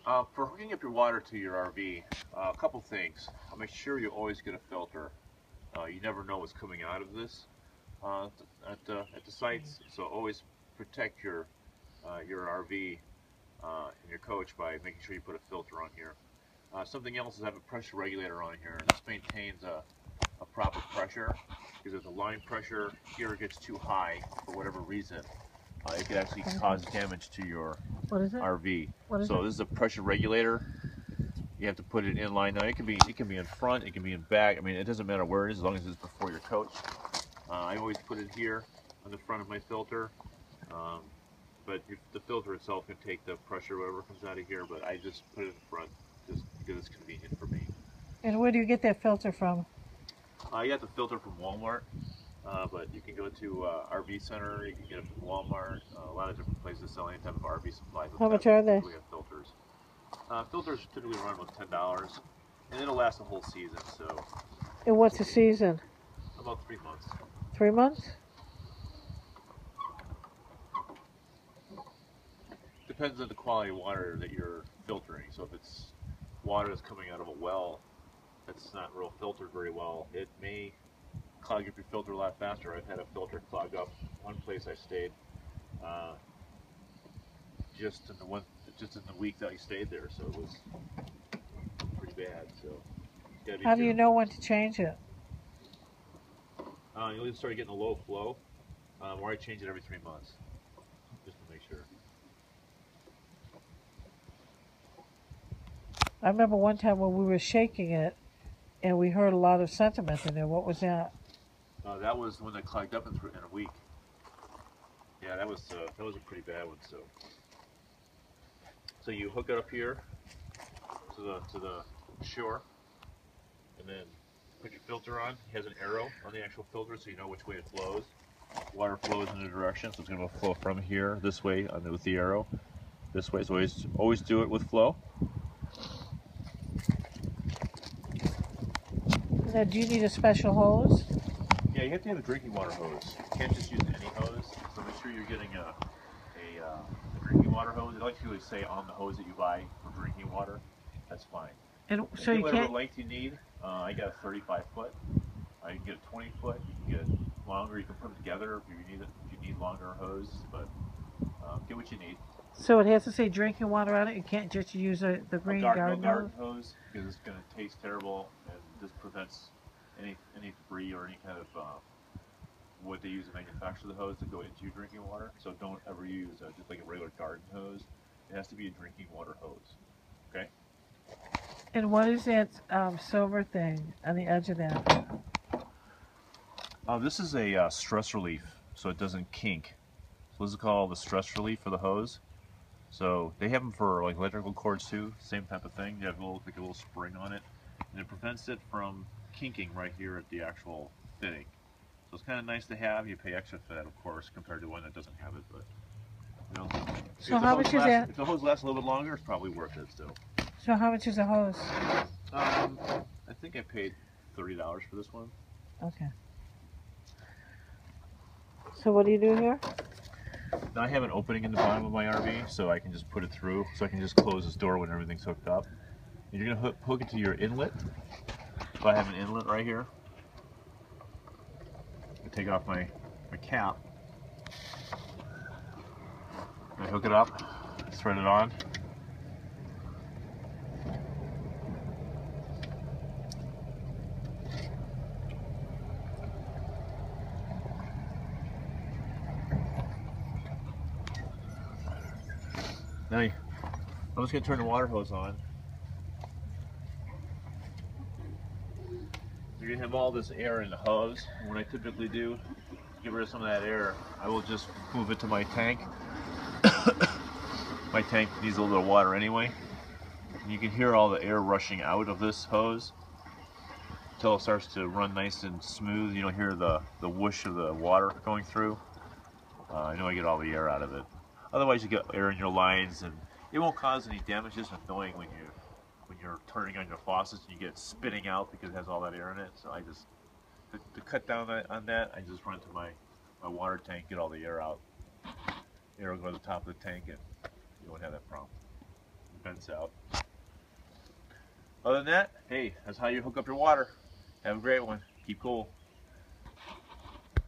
For hooking up your water to your RV, a couple things. Make sure you always get a filter. You never know what's coming out of this at the sites, so always protect your RV and your coach by making sure you put a filter on here. Something else is have a pressure regulator on here. This maintains a proper pressure, because if the line pressure here gets too high for whatever reason, it could actually cause damage to your RV. So this is a pressure regulator. You have to put it in line. Now it can be in front, it can be in back. I mean, it doesn't matter where it is as long as it's before your coach. I always put it here on the front of my filter. But the filter itself can take the pressure, whatever comes out of here, but I just put it in front just because it's convenient for me. And where do you get that filter from? I got the filter from Walmart, but you can go to RV Center, you can get it from Walmart, a lot of different places sell any type of RV supplies. How much are they? We have filters. Filters typically run about $10, and it'll last a whole season. So. And what's a season? About 3 months. 3 months? Depends on the quality of water that you're filtering. So if it's water that's coming out of a well that's not real filtered very well, it may clog up your filter a lot faster. I've had a filter clog up one place I stayed just in the week that I stayed there, so it was pretty bad. So how do you know when to change it? You'll either start getting a low flow, or I change it every 3 months just to make sure. I remember one time when we were shaking it, and we heard a lot of sentiment in there. What was that? That was the one that clogged up in a week. Yeah, that was a pretty bad one. So you hook it up here to the shore, and then put your filter on. It has an arrow on the actual filter, so you know which way it flows. Water flows in a direction, so it's going to flow from here this way with the arrow. This way, so always do it with flow. Now, do you need a special hose? Yeah, you have to have a drinking water hose. You can't just use any hose. So make sure you're getting a drinking water hose. They like to say on the hose that you buy for drinking water. That's fine. And so you whatever can't. length you need. I got a 35 foot. You can get a 20 foot. You can get longer. You can put them together if you need longer hose. But get what you need. So it has to say drinking water on it. You can't just use the green garden hose because it's going to taste terrible, and this prevents any debris or any kind of what they use to manufacture the hose to go into your drinking water. So don't ever use just like a regular garden hose. It has to be a drinking water hose. Okay. And what is that silver thing on the edge of that? This is a stress relief, so it doesn't kink. So this is called the stress relief for the hose. So they have them for like electrical cords too, same type of thing. You have a little spring on it, and it prevents it from kinking right here at the actual fitting. So it's kind of nice to have. You pay extra for that, of course, compared to one that doesn't have it. But you know, so how much is that? If the hose lasts a little bit longer, it's probably worth it still. So how much is a hose? I think I paid $30 for this one. Okay. So what do you do here? Now I have an opening in the bottom of my RV, so I can just put it through. So I can just close this door when everything's hooked up. And you're gonna hook it to your inlet. So I have an inlet right here. I take off my cap. I hook it up, thread it on. Now I'm just going to turn the water hose on. You're going to have all this air in the hose. And what I typically do, to get rid of some of that air, I will just move it to my tank. My tank needs a little water anyway. And you can hear all the air rushing out of this hose until it starts to run nice and smooth. You don't hear the whoosh of the water going through. I know I get all the air out of it. Otherwise, you get air in your lines, and it won't cause any damage. It's just annoying when you're turning on your faucets and you get it spitting out because it has all that air in it. So I just to cut down on that, I just run to my water tank, get all the air out. Air will go to the top of the tank, and you won't have that problem. vents out. Other than that, hey, that's how you hook up your water. Have a great one. Keep cool.